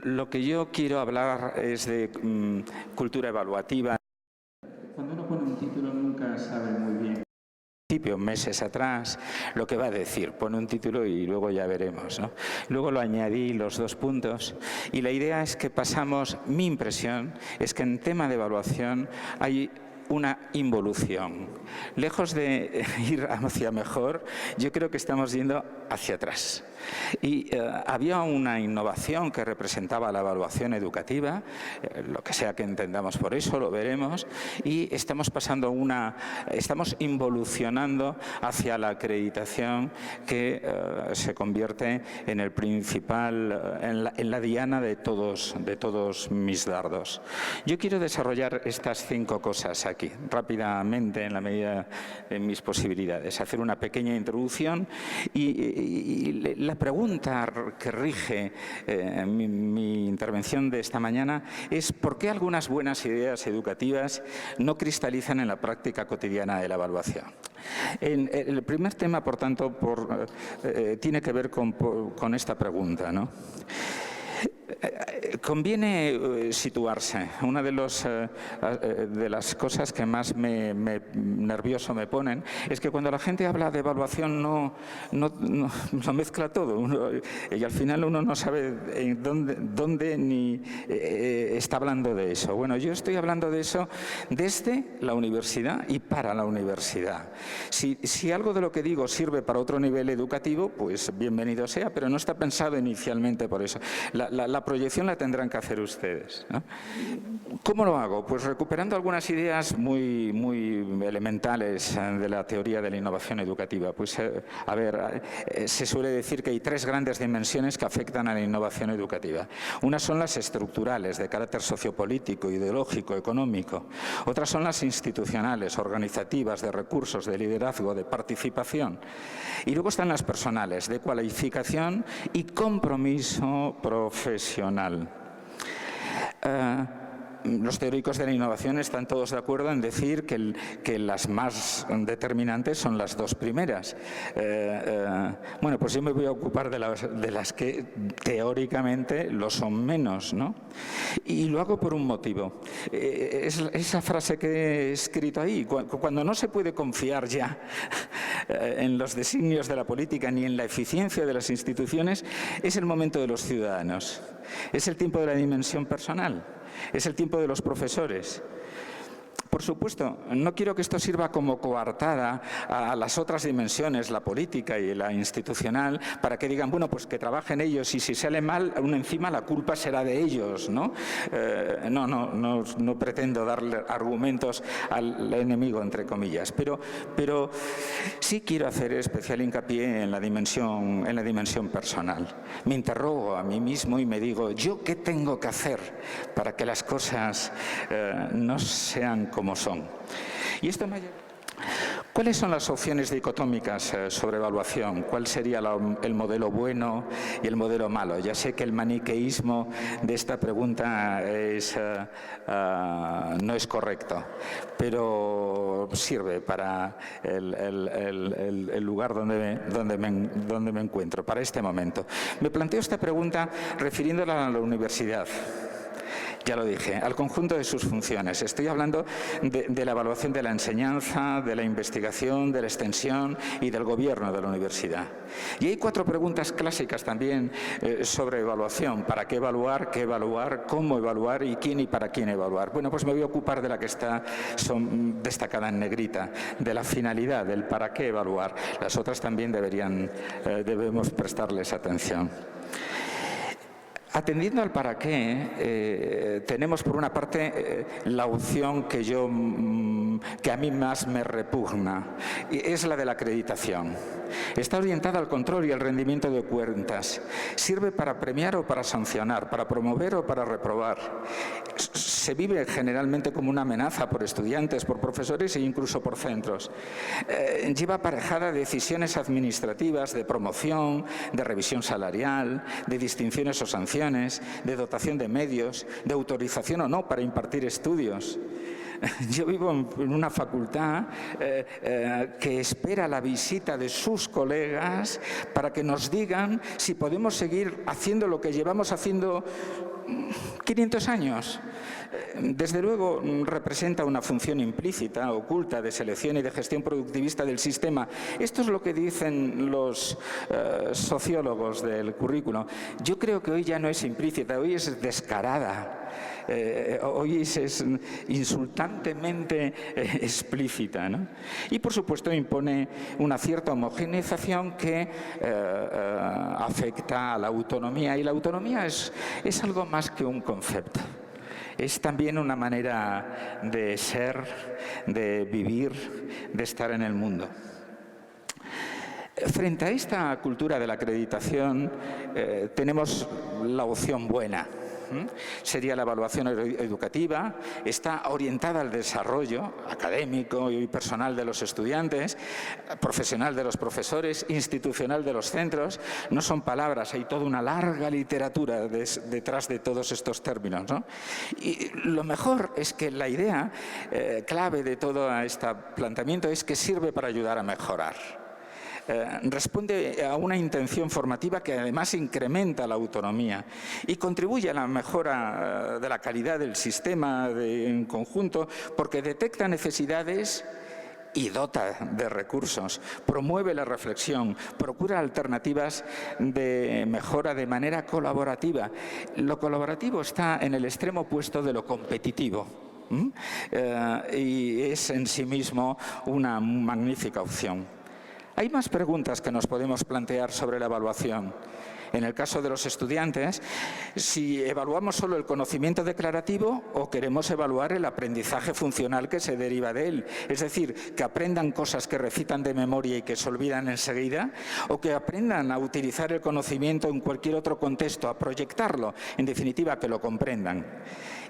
Lo que yo quiero hablar es de cultura evaluativa. Cuando uno pone un título nunca sabe muy bien. Meses atrás, lo que va a decir. Pone un título y luego ya veremos, ¿no? Luego lo añadí los 2 puntos y la idea es que pasamos, mi impresión es que en tema de evaluación hay una involución. Lejos de ir hacia mejor, yo creo que estamos yendo hacia atrás. Y había una innovación que representaba la evaluación educativa, lo que sea que entendamos por eso, lo veremos, y estamos involucionando hacia la acreditación que se convierte en el principal, en la diana de todos mis dardos. Yo quiero desarrollar estas 5 cosas aquí, rápidamente, en la medida de mis posibilidades. Hacer una pequeña introducción y la pregunta que rige mi intervención de esta mañana es ¿por qué algunas buenas ideas educativas no cristalizan en la práctica cotidiana de la evaluación? El primer tema, por tanto, tiene que ver con esta pregunta, ¿no? Conviene situarse. Una de las cosas que más nervioso me ponen es que cuando la gente habla de evaluación no mezcla todo y al final uno no sabe dónde ni está hablando de eso. Bueno, yo estoy hablando de eso desde la universidad y para la universidad. Si algo de lo que digo sirve para otro nivel educativo, pues bienvenido sea, pero no está pensado inicialmente por eso. La proyección la tendrán que hacer ustedes, ¿no? ¿Cómo lo hago? Pues recuperando algunas ideas muy elementales de la teoría de la innovación educativa. Pues, se suele decir que hay 3 grandes dimensiones que afectan a la innovación educativa. Unas son las estructurales, de carácter sociopolítico, ideológico, económico. Otras son las institucionales, organizativas, de recursos, de liderazgo, de participación. Y luego están las personales, de cualificación y compromiso profesional. Los teóricos de la innovación están todos de acuerdo en decir que las más determinantes son las 2 primeras. Bueno, pues yo me voy a ocupar de las que teóricamente lo son menos, ¿no? Y lo hago por un motivo. Esa frase que he escrito ahí, cuando no se puede confiar ya en los designios de la política ni en la eficiencia de las instituciones, es el momento de los ciudadanos. Es el tiempo de la dimensión personal. Es el tiempo de los profesores. Por supuesto, no quiero que esto sirva como coartada a las otras dimensiones, la política y la institucional, para que digan, bueno, pues que trabajen ellos y si sale mal, aún encima la culpa será de ellos, ¿no? No pretendo darle argumentos al enemigo, entre comillas, pero sí quiero hacer especial hincapié en la dimensión personal. Me interrogo a mí mismo y me digo, ¿yo qué tengo que hacer para que las cosas no sean como son? Y esto me lleva... ¿Cuáles son las opciones dicotómicas sobre evaluación? ¿Cuál sería el modelo bueno y el modelo malo? Ya sé que el maniqueísmo de esta pregunta no es correcto, pero sirve para el lugar donde me encuentro, para este momento. Me planteo esta pregunta refiriéndola a la universidad. Ya lo dije, al conjunto de sus funciones. Estoy hablando de la evaluación de la enseñanza, de la investigación, de la extensión y del gobierno de la universidad. Y hay 4 preguntas clásicas también sobre evaluación. ¿Para qué evaluar, cómo evaluar y quién y para quién evaluar? Bueno, pues me voy a ocupar de la que está destacada en negrita, de la finalidad, del para qué evaluar. Las otras también debemos prestarles atención. Atendiendo al para qué, tenemos por una parte la opción que a mí más me repugna, y es la de la acreditación. Está orientada al control y al rendimiento de cuentas. Sirve para premiar o para sancionar, para promover o para reprobar. se vive generalmente como una amenaza por estudiantes, por profesores e incluso por centros. Lleva aparejada decisiones administrativas de promoción, de revisión salarial, de distinciones o sanciones, de dotación de medios, de autorización o no para impartir estudios. Yo vivo en una facultad que espera la visita de sus colegas para que nos digan si podemos seguir haciendo lo que llevamos haciendo 500 años. Desde luego representa una función implícita, oculta, de selección y de gestión productivista del sistema. Esto es lo que dicen los sociólogos del currículo. Yo creo que hoy ya no es implícita, hoy es descarada. Hoy es insultantemente explícita, ¿no? Y por supuesto impone una cierta homogeneización que afecta a la autonomía, y la autonomía es algo más que un concepto. Es también una manera de ser, de vivir, de estar en el mundo. Frente a esta cultura de la acreditación tenemos la opción buena. Sería la evaluación educativa, está orientada al desarrollo académico y personal de los estudiantes, profesional de los profesores, institucional de los centros. No son palabras, hay toda una larga literatura detrás de todos estos términos, ¿no? Y lo mejor es que la idea clave de todo este planteamiento es que sirve para ayudar a mejorar. Responde a una intención formativa que además incrementa la autonomía y contribuye a la mejora de la calidad del sistema en conjunto, porque detecta necesidades y dota de recursos, promueve la reflexión, procura alternativas de mejora de manera colaborativa. Lo colaborativo está en el extremo opuesto de lo competitivo. Y es en sí mismo una magnífica opción. Hay más preguntas que nos podemos plantear sobre la evaluación. En el caso de los estudiantes, si evaluamos solo el conocimiento declarativo o queremos evaluar el aprendizaje funcional que se deriva de él. Es decir, que aprendan cosas que recitan de memoria y que se olvidan enseguida, o que aprendan a utilizar el conocimiento en cualquier otro contexto, a proyectarlo, en definitiva, que lo comprendan.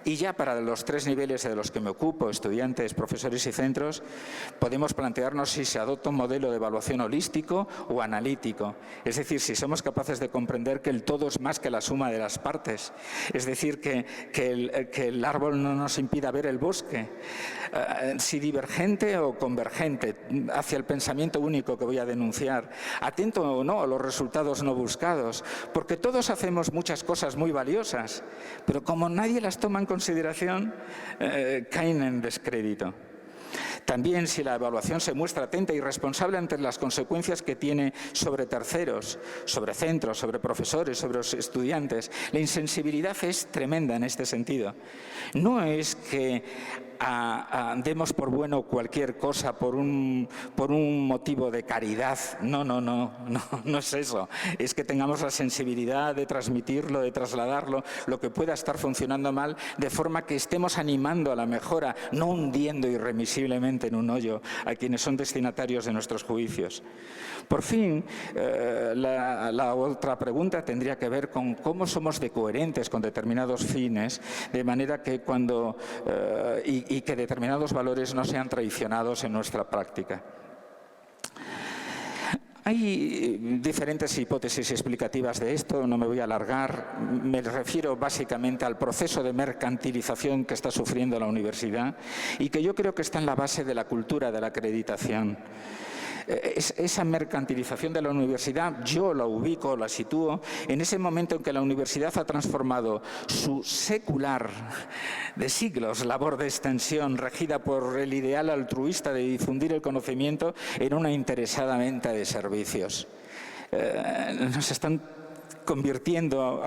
Y ya para los tres niveles de los que me ocupo, estudiantes, profesores y centros, podemos plantearnos si se adopta un modelo de evaluación holístico o analítico. Es decir, si somos capaces de comprender que el todo es más que la suma de las partes. Es decir, que el árbol no nos impida ver el bosque. Si divergente o convergente hacia el pensamiento único que voy a denunciar. Atento o no a los resultados no buscados. Porque todos hacemos muchas cosas muy valiosas, pero como nadie las toma en consideración, caen en descrédito. También si la evaluación se muestra atenta y responsable ante las consecuencias que tiene sobre terceros, sobre centros, sobre profesores, sobre los estudiantes. La insensibilidad es tremenda en este sentido. No es que demos por bueno cualquier cosa por un motivo de caridad. No es eso. Es que tengamos la sensibilidad de transmitirlo, de trasladarlo, lo que pueda estar funcionando mal, de forma que estemos animando a la mejora, no hundiendo irremisiblemente en un hoyo a quienes son destinatarios de nuestros juicios. Por fin, la otra pregunta tendría que ver con cómo somos de coherentes con determinados fines, de manera que y que determinados valores no sean traicionados en nuestra práctica. Hay diferentes hipótesis explicativas de esto, no me voy a alargar. Me refiero básicamente al proceso de mercantilización que está sufriendo la universidad y que yo creo que está en la base de la cultura de la acreditación. Esa mercantilización de la universidad yo la ubico, la sitúo en ese momento en que la universidad ha transformado su secular de siglos labor de extensión regida por el ideal altruista de difundir el conocimiento en una interesada venta de servicios. Nos están convirtiendo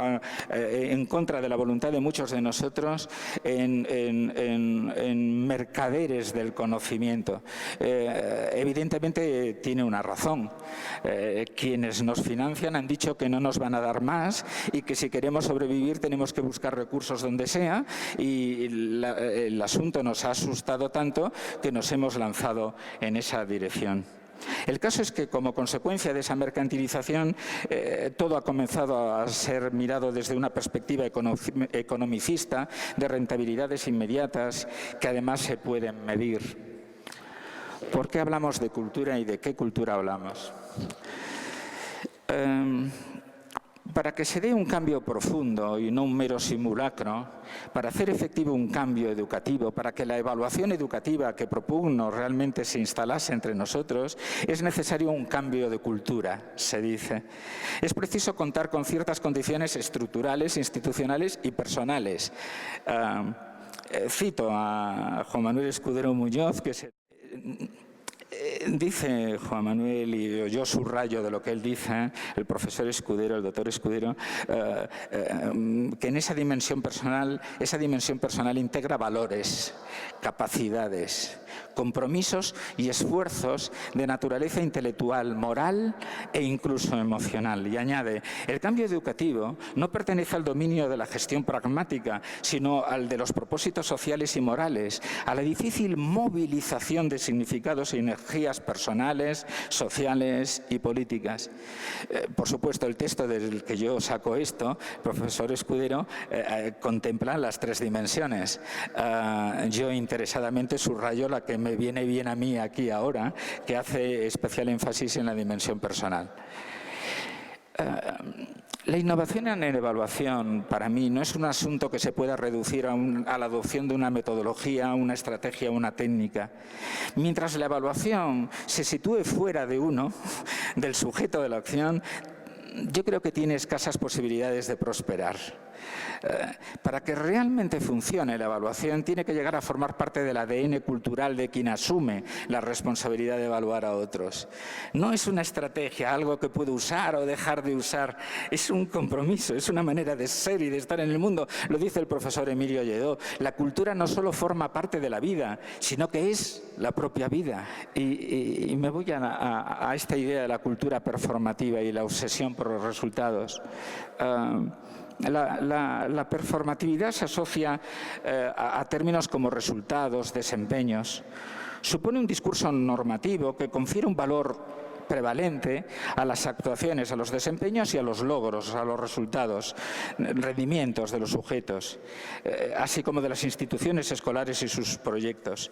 en contra de la voluntad de muchos de nosotros en mercaderes del conocimiento. Evidentemente tiene una razón. Quienes nos financian han dicho que no nos van a dar más y que si queremos sobrevivir tenemos que buscar recursos donde sea, y el asunto nos ha asustado tanto que nos hemos lanzado en esa dirección. El caso es que, como consecuencia de esa mercantilización, todo ha comenzado a ser mirado desde una perspectiva economicista, de rentabilidades inmediatas, que además se pueden medir. ¿Por qué hablamos de cultura y de qué cultura hablamos? Para que se dé un cambio profundo y no un mero simulacro, para hacer efectivo un cambio educativo, para que la evaluación educativa que propugno realmente se instalase entre nosotros, es necesario un cambio de cultura, se dice. Es preciso contar con ciertas condiciones estructurales, institucionales y personales. Cito a Juan Manuel Escudero Muñoz, que dice Juan Manuel, y yo subrayo de lo que él dice, el profesor Escudero, el doctor Escudero, que en esa dimensión personal integra valores, capacidades, compromisos y esfuerzos de naturaleza intelectual, moral e incluso emocional. Y añade, el cambio educativo no pertenece al dominio de la gestión pragmática, sino al de los propósitos sociales y morales, a la difícil movilización de significados y energías personales, sociales y políticas. Por supuesto, el texto del que yo saco esto, profesor Escudero, contempla las tres dimensiones. Yo interesadamente subrayo la que me viene bien a mí aquí ahora, que hace especial énfasis en la dimensión personal. La innovación en la evaluación, para mí, no es un asunto que se pueda reducir a la adopción de una metodología, una estrategia, una técnica. Mientras la evaluación se sitúe fuera de uno, del sujeto de la acción, yo creo que tiene escasas posibilidades de prosperar. Para que realmente funcione la evaluación, tiene que llegar a formar parte del ADN cultural de quien asume la responsabilidad de evaluar a otros. No es una estrategia, algo que puede usar o dejar de usar, es un compromiso, es una manera de ser y de estar en el mundo. Lo dice el profesor Emilio Lledó, la cultura no solo forma parte de la vida, sino que es la propia vida. Y me voy a esta idea de la cultura performativa y la obsesión por los resultados. La performatividad se asocia a términos como resultados, desempeños. Supone un discurso normativo que confiere un valor prevalente a las actuaciones, a los desempeños y a los logros, a los resultados, rendimientos de los sujetos, así como de las instituciones escolares y sus proyectos.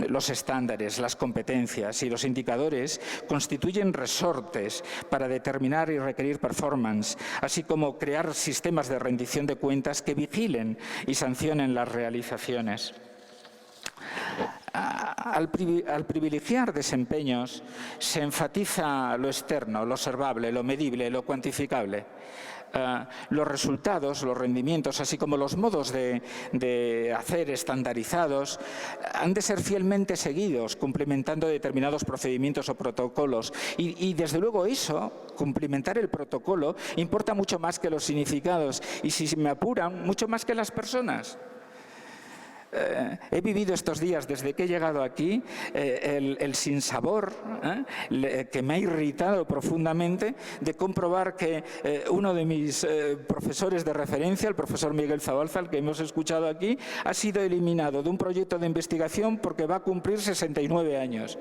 Los estándares, las competencias y los indicadores constituyen resortes para determinar y requerir performance, así como crear sistemas de rendición de cuentas que vigilen y sancionen las realizaciones. Al privilegiar desempeños se enfatiza lo externo, lo observable, lo medible, lo cuantificable. Los resultados, los rendimientos, así como los modos de hacer estandarizados, han de ser fielmente seguidos, cumplimentando determinados procedimientos o protocolos. Y desde luego eso, cumplimentar el protocolo, importa mucho más que los significados y, si me apuran, mucho más que las personas. He vivido estos días, desde que he llegado aquí, el sinsabor que me ha irritado profundamente de comprobar que uno de mis profesores de referencia, el profesor Miguel Zabalza, el que hemos escuchado aquí, ha sido eliminado de un proyecto de investigación porque va a cumplir 69 años.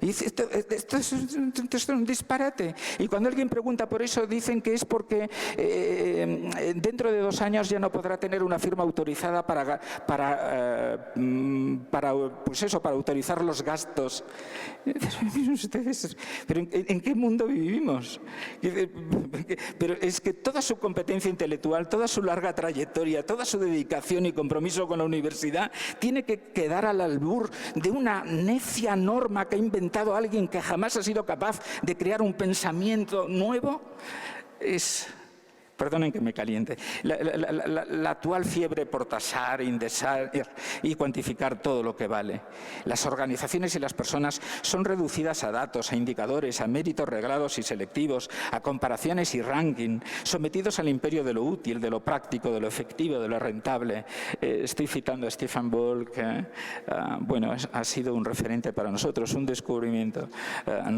Y esto es un disparate. Y cuando alguien pregunta por eso, dicen que es porque dentro de 2 años ya no podrá tener una firma autorizada para autorizar los gastos. ¿Pero en qué mundo vivimos? Pero es que toda su competencia intelectual, toda su larga trayectoria, toda su dedicación y compromiso con la universidad tiene que quedar al albur de una necia norma que ha inventado alguien que jamás ha sido capaz de crear un pensamiento nuevo. Perdonen que me caliente, la actual fiebre por tasar, indexar y cuantificar todo lo que vale. Las organizaciones y las personas son reducidas a datos, a indicadores, a méritos reglados y selectivos, a comparaciones y ranking, sometidos al imperio de lo útil, de lo práctico, de lo efectivo, de lo rentable. Estoy citando a Stefan Boll, que ha sido un referente para nosotros, un descubrimiento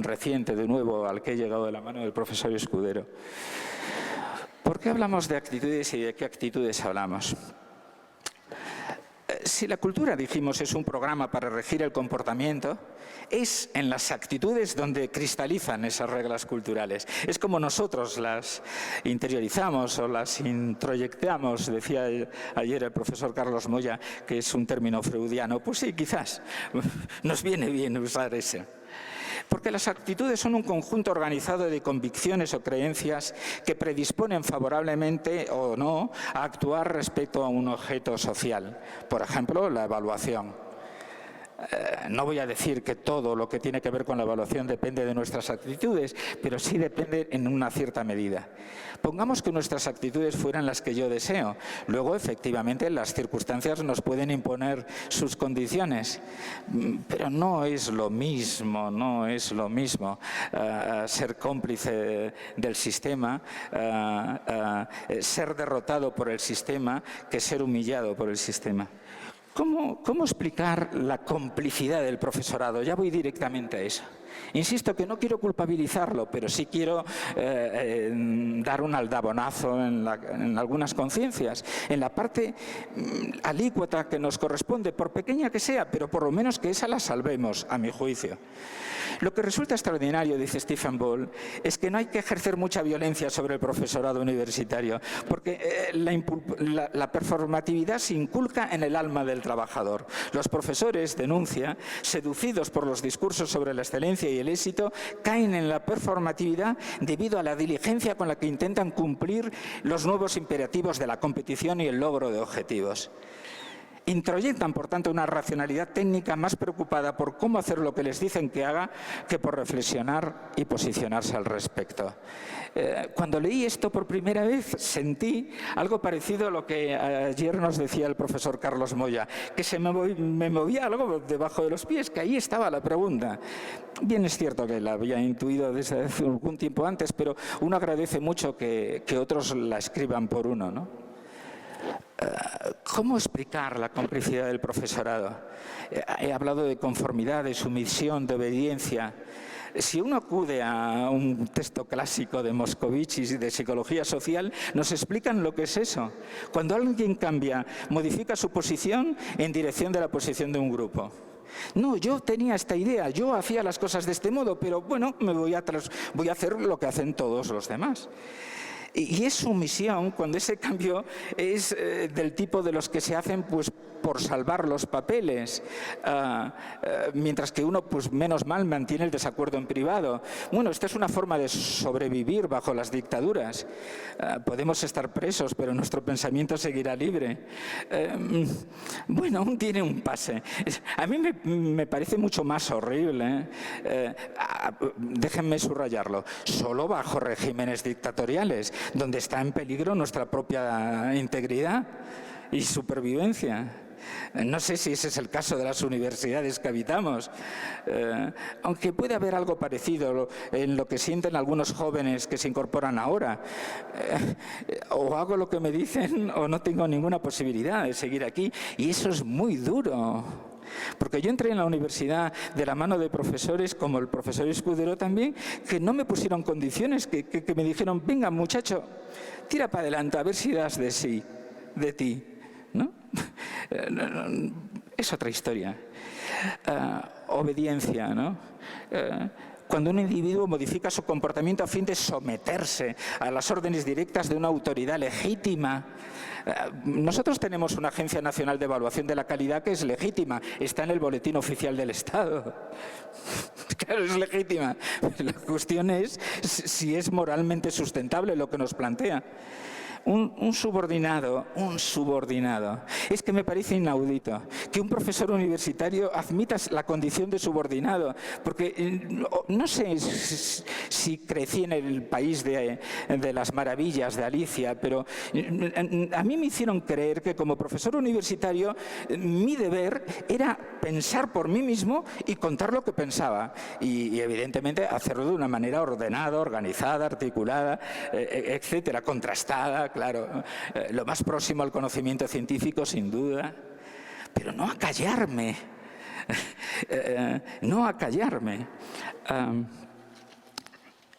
reciente, de nuevo, al que he llegado de la mano del profesor Escudero. ¿Por qué hablamos de actitudes y de qué actitudes hablamos? Si la cultura, dijimos, es un programa para regir el comportamiento, es en las actitudes donde cristalizan esas reglas culturales. Es como nosotros las interiorizamos o las introyectamos, decía ayer el profesor Carlos Moya, que es un término freudiano. Pues sí, quizás nos viene bien usar ese. Porque las actitudes son un conjunto organizado de convicciones o creencias que predisponen favorablemente o no a actuar respecto a un objeto social. Por ejemplo, la evaluación. No voy a decir que todo lo que tiene que ver con la evaluación depende de nuestras actitudes, pero sí depende en una cierta medida. Pongamos que nuestras actitudes fueran las que yo deseo. Luego, efectivamente, las circunstancias nos pueden imponer sus condiciones. Pero no es lo mismo, ser cómplice del sistema, ser derrotado por el sistema, que ser humillado por el sistema. ¿Cómo explicar la complicidad del profesorado? Ya voy directamente a eso. Insisto que no quiero culpabilizarlo, pero sí quiero dar un aldabonazo en algunas conciencias, en la parte alícuota que nos corresponde, por pequeña que sea, pero por lo menos que esa la salvemos, a mi juicio. Lo que resulta extraordinario, dice Stephen Ball, es que no hay que ejercer mucha violencia sobre el profesorado universitario, porque la performatividad se inculca en el alma del trabajador. Los profesores, denuncia, seducidos por los discursos sobre la excelencia y el éxito, caen en la performatividad debido a la diligencia con la que intentan cumplir los nuevos imperativos de la competición y el logro de objetivos. Introyectan, por tanto, una racionalidad técnica más preocupada por cómo hacer lo que les dicen que haga que por reflexionar y posicionarse al respecto. Cuando leí esto por primera vez sentí algo parecido a lo que ayer nos decía el profesor Carlos Moya, que me movía algo debajo de los pies, que ahí estaba la pregunta. Bien es cierto que la había intuido desde hace algún tiempo antes, pero uno agradece mucho que otros la escriban por uno, ¿no? ¿Cómo explicar la complicidad del profesorado? He hablado de conformidad, de sumisión, de obediencia. Si uno acude a un texto clásico de Moscovici y de psicología social, nos explican lo que es eso. Cuando alguien cambia, modifica su posición en dirección de la posición de un grupo. No, yo tenía esta idea, yo hacía las cosas de este modo, pero bueno, voy a hacer lo que hacen todos los demás. Y es sumisión cuando ese cambio es del tipo de los que se hacen pues por salvar los papeles, mientras que uno pues menos mal mantiene el desacuerdo en privado. Bueno, esta es una forma de sobrevivir bajo las dictaduras. Podemos estar presos, pero nuestro pensamiento seguirá libre. Bueno, aún tiene un pase. A mí me parece mucho más horrible, déjenme subrayarlo, solo bajo regímenes dictatoriales, donde está en peligro nuestra propia integridad y supervivencia. No sé si ese es el caso de las universidades que habitamos, aunque puede haber algo parecido en lo que sienten algunos jóvenes que se incorporan ahora. O hago lo que me dicen o no tengo ninguna posibilidad de seguir aquí, y eso es muy duro. Porque yo entré en la universidad de la mano de profesores, como el profesor Escudero también, que no me pusieron condiciones, que me dijeron, venga muchacho, tira para adelante, a ver si das de ti, ¿no? Es otra historia. Obediencia, ¿no? Cuando un individuo modifica su comportamiento a fin de someterse a las órdenes directas de una autoridad legítima. Nosotros tenemos una Agencia Nacional de Evaluación de la Calidad que es legítima, está en el Boletín Oficial del Estado. Claro, es legítima. La cuestión es si es moralmente sustentable lo que nos plantea. Un subordinado. Es que me parece inaudito que un profesor universitario admita la condición de subordinado, porque no sé si crecí en el país de las maravillas de Alicia, pero a mí me hicieron creer que como profesor universitario mi deber era pensar por mí mismo y contar lo que pensaba y evidentemente hacerlo de una manera ordenada, organizada, articulada, etcétera, contrastada. Claro, lo más próximo al conocimiento científico, sin duda, pero no acallarme,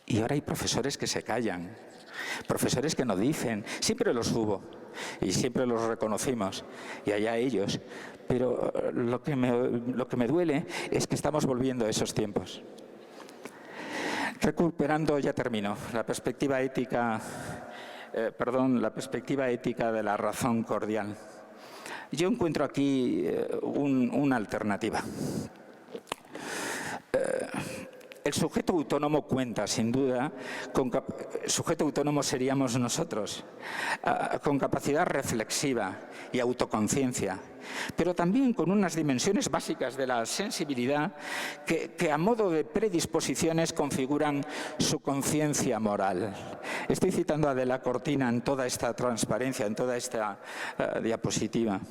y ahora hay profesores que se callan, profesores que no dicen, siempre los hubo. y siempre los reconocimos, y allá ellos. Pero lo que me duele es que estamos volviendo a esos tiempos. Recuperando, ya termino, la perspectiva ética, la perspectiva ética de la razón cordial. Yo encuentro aquí una alternativa. El sujeto autónomo cuenta, sin duda, sujeto autónomo seríamos nosotros, con capacidad reflexiva y autoconciencia, pero también con unas dimensiones básicas de la sensibilidad que a modo de predisposiciones configuran su conciencia moral. Estoy citando a De la Cortina en toda esta transparencia, en toda esta diapositiva.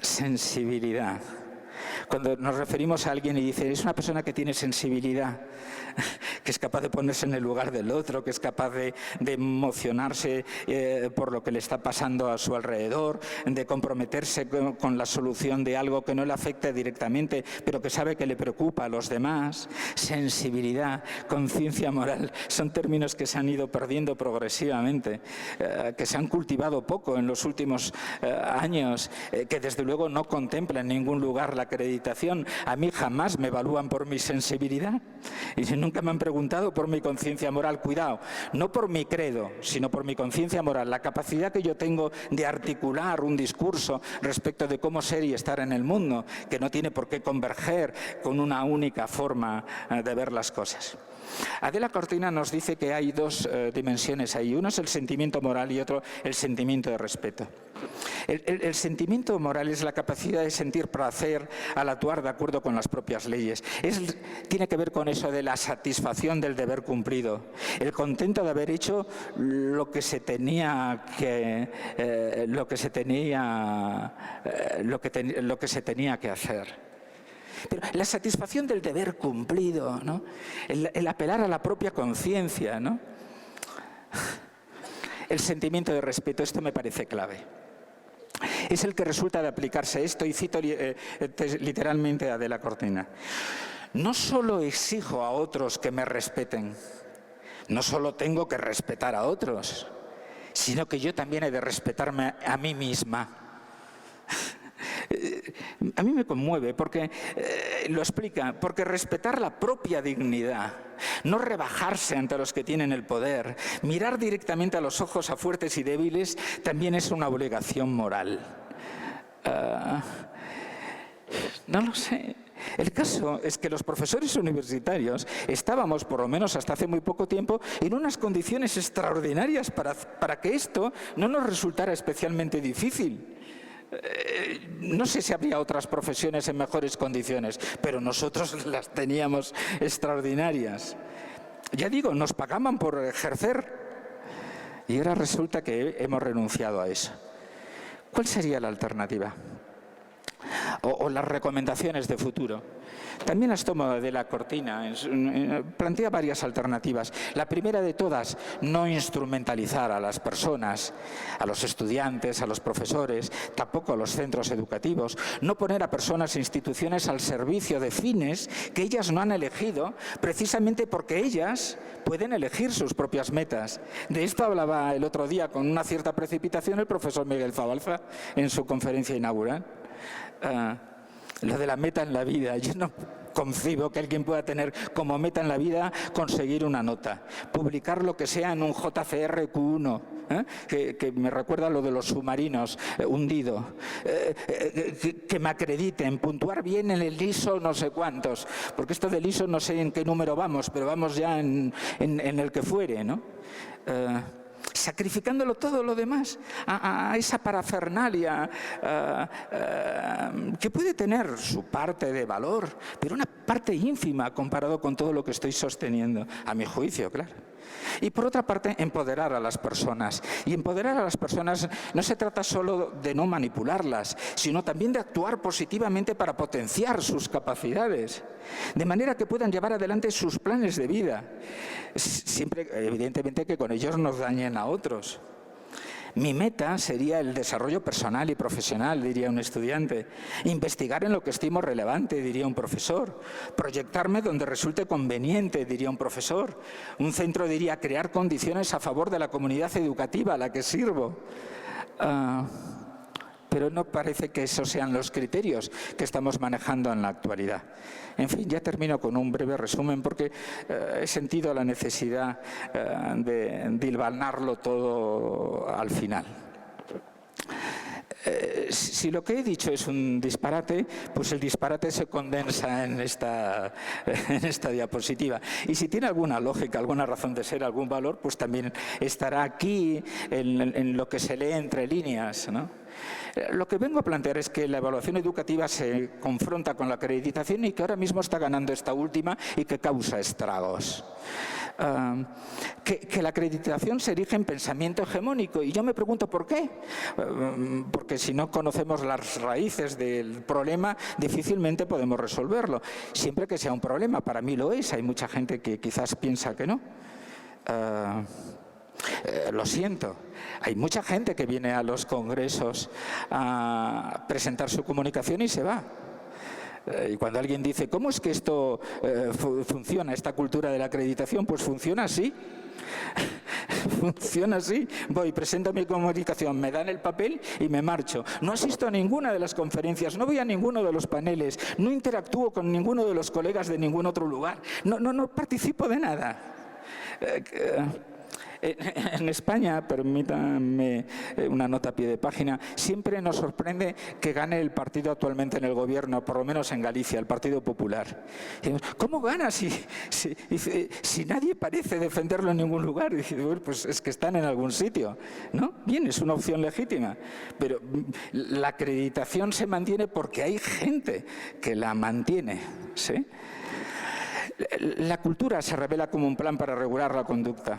Sensibilidad. Cuando nos referimos a alguien y dice, es una persona que tiene sensibilidad, que es capaz de ponerse en el lugar del otro, que es capaz de emocionarse por lo que le está pasando a su alrededor, de comprometerse con la solución de algo que no le afecta directamente, pero que sabe que le preocupa a los demás. Sensibilidad, conciencia moral, son términos que se han ido perdiendo progresivamente, que se han cultivado poco en los últimos años, que desde luego no contemplan en ningún lugar la acreditación. A mí jamás me evalúan por mi sensibilidad y nunca me han preguntado por mi conciencia moral. Cuidado, no por mi credo, sino por mi conciencia moral, la capacidad que yo tengo de articular un discurso respecto de cómo ser y estar en el mundo, que no tiene por qué converger con una única forma de ver las cosas. De la Cortina nos dice que hay dos dimensiones ahí. Uno es el sentimiento moral y otro el sentimiento de respeto. El sentimiento moral es la capacidad de sentir placer al actuar de acuerdo con las propias leyes. Tiene que ver con eso de la satisfacción del deber cumplido, el contento de haber hecho lo que se tenía que hacer. Pero la satisfacción del deber cumplido, ¿no? El apelar a la propia conciencia, ¿no? El sentimiento de respeto, esto me parece clave. Es el que resulta de aplicarse esto, y cito literalmente a De la Cortina. No solo exijo a otros que me respeten, no solo tengo que respetar a otros, sino que yo también he de respetarme a mí misma. A mí me conmueve porque lo explica, porque respetar la propia dignidad, no rebajarse ante los que tienen el poder, mirar directamente a los ojos a fuertes y débiles, también es una obligación moral. No lo sé. El caso es que los profesores universitarios estábamos, por lo menos hasta hace muy poco tiempo, en unas condiciones extraordinarias para que esto no nos resultara especialmente difícil. No sé si habría otras profesiones en mejores condiciones, pero nosotros las teníamos extraordinarias. Ya digo, nos pagaban por ejercer y ahora resulta que hemos renunciado a eso. ¿Cuál sería la alternativa? O las recomendaciones de futuro. También las tomo de la Cortina, plantea varias alternativas. La primera de todas, no instrumentalizar a las personas, a los estudiantes, a los profesores, tampoco a los centros educativos, no poner a personas e instituciones al servicio de fines que ellas no han elegido, precisamente porque ellas pueden elegir sus propias metas. De esto hablaba el otro día con una cierta precipitación el profesor Miguel Zabalza en su conferencia inaugural. Lo de la meta en la vida. Yo no concibo que alguien pueda tener como meta en la vida conseguir una nota, publicar lo que sea en un JCR Q1, que me recuerda lo de los submarinos hundidos, que me acrediten, puntuar bien en el ISO no sé cuántos, porque esto del ISO no sé en qué número vamos, pero vamos ya en el que fuere, ¿no? Sacrificándolo todo lo demás a esa parafernalia que puede tener su parte de valor, pero una parte ínfima comparado con todo lo que estoy sosteniendo, a mi juicio, claro. Y por otra parte, empoderar a las personas. Y empoderar a las personas no se trata solo de no manipularlas, sino también de actuar positivamente para potenciar sus capacidades, de manera que puedan llevar adelante sus planes de vida, siempre, evidentemente, que con ellos nos dañen a otros. Mi meta sería el desarrollo personal y profesional, diría un estudiante. Investigar en lo que estimo relevante, diría un profesor. Proyectarme donde resulte conveniente, diría un profesor. Un centro diría crear condiciones a favor de la comunidad educativa a la que sirvo. Pero no parece que esos sean los criterios que estamos manejando en la actualidad. En fin, ya termino con un breve resumen porque he sentido la necesidad de hilvanarlo todo al final. Si lo que he dicho es un disparate, pues el disparate se condensa en esta diapositiva. Y si tiene alguna lógica, alguna razón de ser, algún valor, pues también estará aquí en lo que se lee entre líneas, ¿no? Lo que vengo a plantear es que la evaluación educativa se confronta con la acreditación y que ahora mismo está ganando esta última y que causa estragos. Que la acreditación se erige en pensamiento hegemónico y yo me pregunto ¿por qué? Porque si no conocemos las raíces del problema difícilmente podemos resolverlo. Siempre que sea un problema, para mí lo es, hay mucha gente que quizás piensa que no. Lo siento, hay mucha gente que viene a los congresos a presentar su comunicación y se va. Y cuando alguien dice, ¿cómo es que esto funciona, esta cultura de la acreditación? Pues funciona así. Funciona así. Voy, presento mi comunicación, me dan el papel y me marcho. No asisto a ninguna de las conferencias, no voy a ninguno de los paneles, no interactúo con ninguno de los colegas de ningún otro lugar. No participo de nada. En España, permítanme una nota a pie de página, siempre nos sorprende que gane el partido actualmente en el gobierno, por lo menos en Galicia, el Partido Popular. ¿Cómo gana si nadie parece defenderlo en ningún lugar? Y dice, bueno, pues es que están en algún sitio, ¿no? Bien, es una opción legítima, pero la acreditación se mantiene porque hay gente que la mantiene, ¿sí? La cultura se revela como un plan para regular la conducta.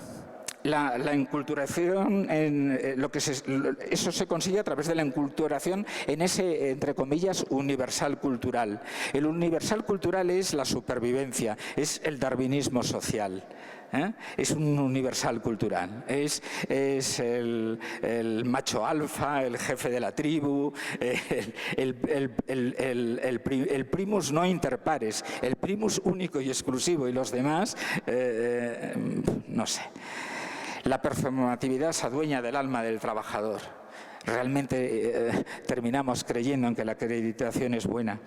La enculturación, eso se consigue a través de la enculturación en ese, entre comillas, universal cultural. El universal cultural es la supervivencia, es el darwinismo social. Es un universal cultural, es el macho alfa, el jefe de la tribu, el primus no inter pares, el primus único y exclusivo y los demás, no sé. La performatividad se adueña del alma del trabajador. Realmente terminamos creyendo en que la acreditación es buena.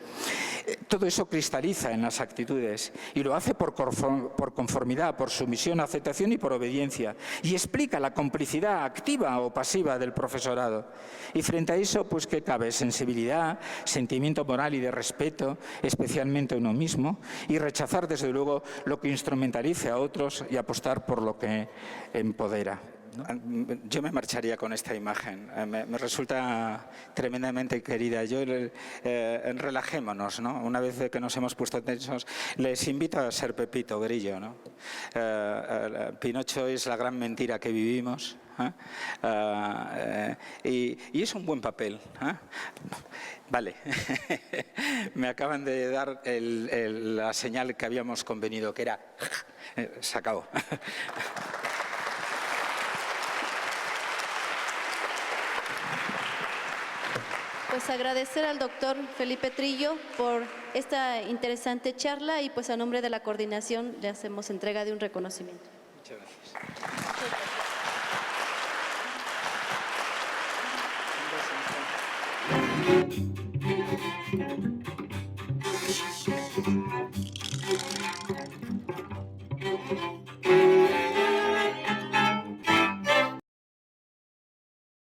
Todo eso cristaliza en las actitudes y lo hace por conformidad, por sumisión, aceptación y por obediencia. Y explica la complicidad activa o pasiva del profesorado. Y frente a eso, pues ¿qué cabe? Sensibilidad, sentimiento moral y de respeto, especialmente a uno mismo, y rechazar desde luego lo que instrumentalice a otros y apostar por lo que empodera. Yo me marcharía con esta imagen, me resulta tremendamente querida. Relajémonos, ¿no? Una vez que nos hemos puesto tensos, les invito a ser Pepito Grillo, ¿no? Pinocho es la gran mentira que vivimos, y es un buen papel. Vale, me acaban de dar la señal que habíamos convenido, que era se acabó. Pues agradecer al doctor Felipe Trillo por esta interesante charla y pues a nombre de la coordinación le hacemos entrega de un reconocimiento. Muchas gracias.